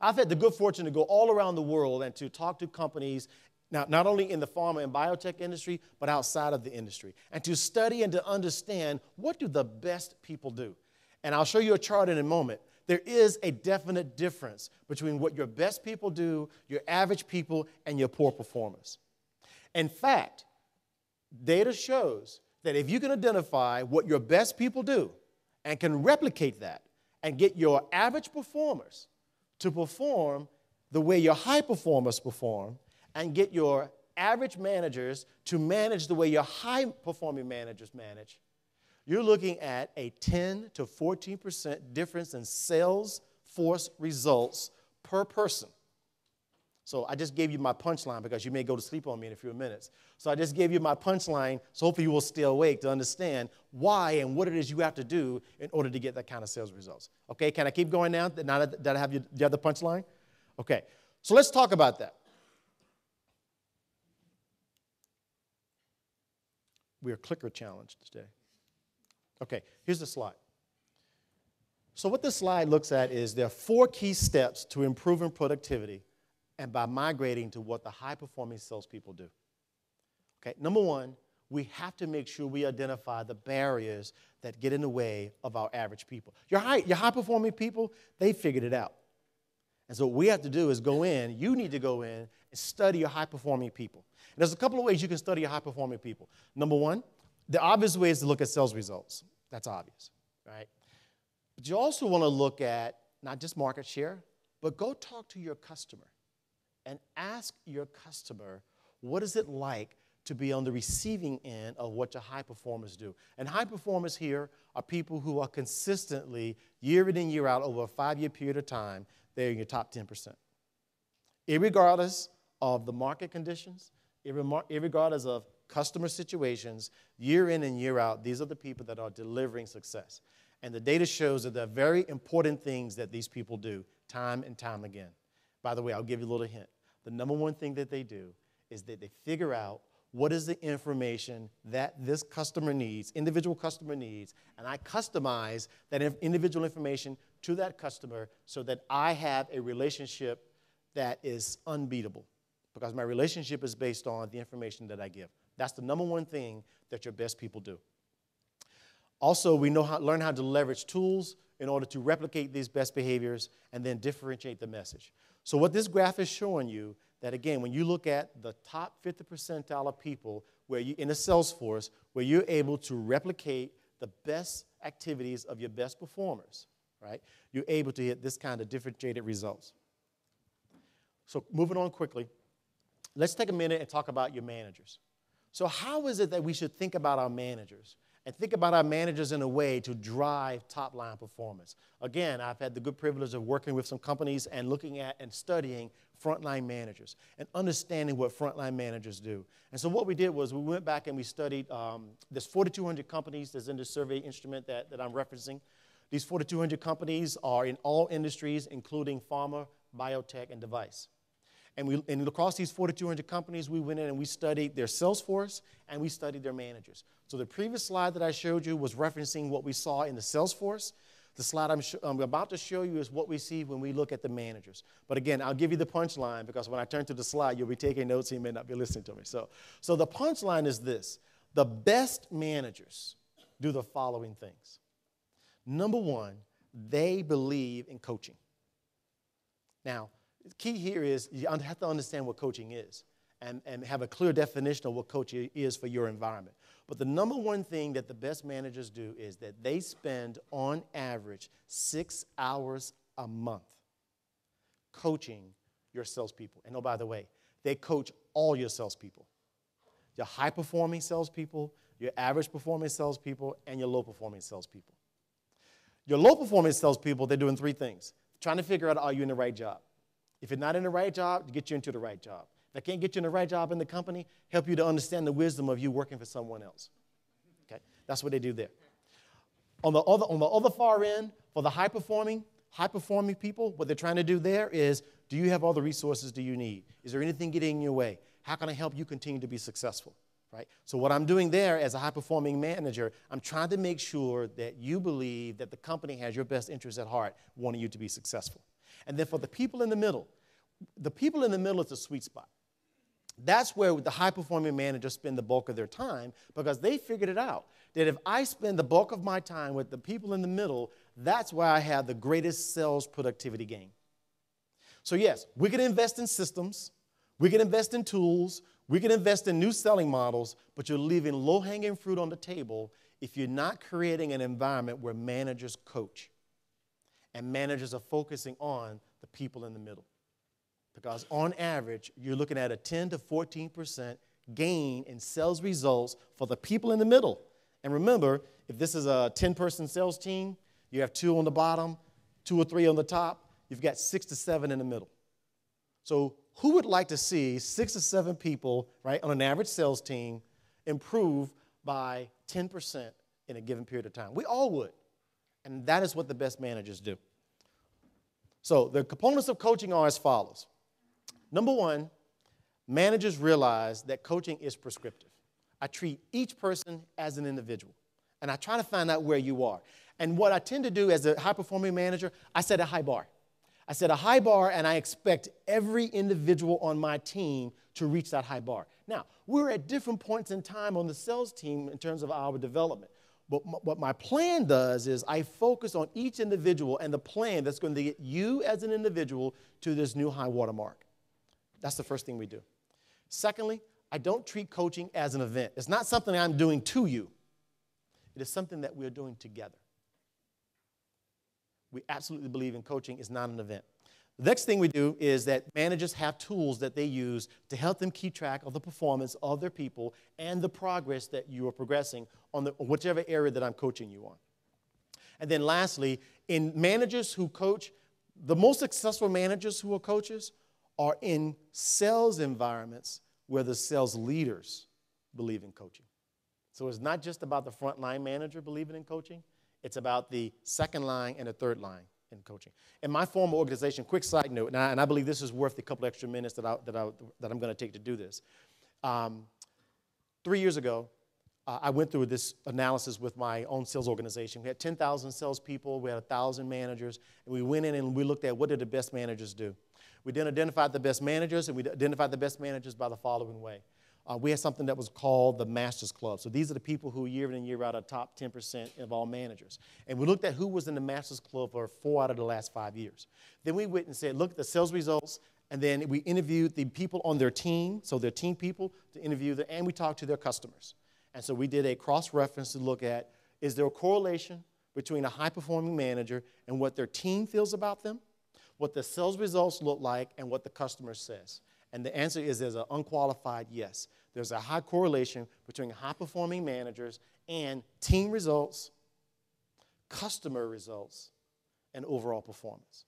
I've had the good fortune to go all around the world and to talk to companies, now, not only in the pharma and biotech industry, but outside of the industry, and to study and to understand what do the best people do. And I'll show you a chart in a moment. There is a definite difference between what your best people do, your average people, and your poor performers. In fact, data shows that if you can identify what your best people do and can replicate that and get your average performers to perform the way your high performers perform and get your average managers to manage the way your high-performing managers manage, you're looking at a 10 to 14% difference in sales force results per person. So I just gave you my punchline because you may go to sleep on me in a few minutes. So I just gave you my punchline, so hopefully you will stay awake to understand why and what it is you have to do in order to get that kind of sales results. Okay, can I keep going now that I have you, do you have the punchline? Okay, so let's talk about that. We are clicker challenged today. Okay, here's the slide. So what this slide looks at is there are 4 key steps to improving productivity and by migrating to what the high-performing salespeople do. Okay, number 1, we have to make sure we identify the barriers that get in the way of our average people. Your high-performing people, they figured it out. And so what we have to do is go in, you need to go in and study your high-performing people. And there's a couple of ways you can study your high-performing people. Number 1, the obvious way is to look at sales results. That's obvious, right? But you also want to look at not just market share, but go talk to your customer and ask your customer, what is it like to be on the receiving end of what your high performers do? And high performers here are people who are consistently, year in and year out, over a 5-year period of time, they're in your top 10%. Irregardless of the market conditions, irregardless of customer situations, year in and year out, these are the people that are delivering success. And the data shows that there are very important things that these people do time and time again. By the way, I'll give you a little hint. The number 1 thing that they do is that they figure out what is the information that this customer needs, individual customer needs, and I customize that individual information to that customer so that I have a relationship that is unbeatable because my relationship is based on the information that I give. That's the number 1 thing that your best people do. Also, we learn how to leverage tools in order to replicate these best behaviors and then differentiate the message. So what this graph is showing you, that again, when you look at the top 50 percentile of people where you in a sales force, where you're able to replicate the best activities of your best performers, right? You're able to get this kind of differentiated results. So moving on quickly, let's take a minute and talk about your managers. So how is it that we should think about our managers? And think about our managers in a way to drive top-line performance. Again, I've had the good privilege of working with some companies and looking at and studying frontline managers and understanding what frontline managers do. And so what we did was we went back and we studied, there's 4,200 companies that's in the survey instrument that I'm referencing. These 4,200 companies are in all industries, including pharma, biotech, and device. And across these 4,200 companies, we went in and we studied their sales force and we studied their managers. So the previous slide that I showed you was referencing what we saw in the sales force. The slide I'm about to show you is what we see when we look at the managers. But again, I'll give you the punchline because when I turn to the slide, you'll be taking notes and you may not be listening to me. So the punchline is this. The best managers do the following things. Number 1, they believe in coaching. Now, the key here is you have to understand what coaching is and have a clear definition of what coaching is for your environment. But the number 1 thing that the best managers do is that they spend, on average, 6 hours a month coaching your salespeople. And oh, by the way, they coach all your salespeople. Your high-performing salespeople, your average-performing salespeople, and your low-performing salespeople. Your low-performing salespeople, they're doing 3 things. Trying to figure out, are you in the right job? If you're not in the right job, get you into the right job. If I can't get you in the right job in the company, help you to understand the wisdom of you working for someone else. Okay, that's what they do there. On the other far end, for the high-performing people, what they're trying to do there is, do you have all the resources do you need? Is there anything getting in your way? How can I help you continue to be successful? Right? So what I'm doing there as a high-performing manager, I'm trying to make sure that you believe that the company has your best interests at heart, wanting you to be successful. And then for the people in the middle is the sweet spot. That's where the high-performing managers spend the bulk of their time, because they figured it out, that if I spend the bulk of my time with the people in the middle, that's where I have the greatest sales productivity gain. So yes, we can invest in systems, we can invest in tools, we can invest in new selling models, but you're leaving low-hanging fruit on the table if you're not creating an environment where managers coach and managers are focusing on the people in the middle. Because on average, you're looking at a 10 to 14% gain in sales results for the people in the middle. And remember, if this is a 10-person sales team, you have 2 on the bottom, 2 or 3 on the top, you've got 6 to 7 in the middle. So who would like to see 6 to 7 people, right, on an average sales team improve by 10% in a given period of time? We all would. And that is what the best managers do. So the components of coaching are as follows. Number 1, managers realize that coaching is prescriptive. I treat each person as an individual, and I try to find out where you are. And what I tend to do as a high-performing manager, I set a high bar. I set a high bar, and I expect every individual on my team to reach that high bar. Now, we're at different points in time on the sales team in terms of our development. But what my plan does is I focus on each individual and the plan that's going to get you as an individual to this new high water mark. That's the first thing we do. Secondly, I don't treat coaching as an event. It's not something I'm doing to you. It is something that we're doing together. We absolutely believe in coaching is not an event. The next thing we do is that managers have tools that they use to help them keep track of the performance of their people and the progress that you are progressing on whichever area that I'm coaching you on. And then lastly, in managers who coach, the most successful managers who are coaches are in sales environments where the sales leaders believe in coaching. So it's not just about the frontline manager believing in coaching. It's about the second line and the third line in coaching. In my former organization, quick side note, and I believe this is worth the couple extra minutes that I'm going to take to do this. 3 years ago, I went through this analysis with my own sales organization. We had 10,000 salespeople, we had 1,000 managers, and we went in and we looked at what did the best managers do. We then identified the best managers, and we identified the best managers by the following way. We had something that was called the Masters Club. So these are the people who year in and year out are top 10% of all managers. And we looked at who was in the Masters Club for 4 out of the last 5 years. Then we went and said, look at the sales results, and then we interviewed the people on their team, so their team people, to interview them, and we talked to their customers. And so we did a cross-reference to look at, is there a correlation between a high-performing manager and what their team feels about them, what the sales results look like, and what the customer says? And the answer is there's an unqualified yes. There's a high correlation between high-performing managers and team results, customer results, and overall performance.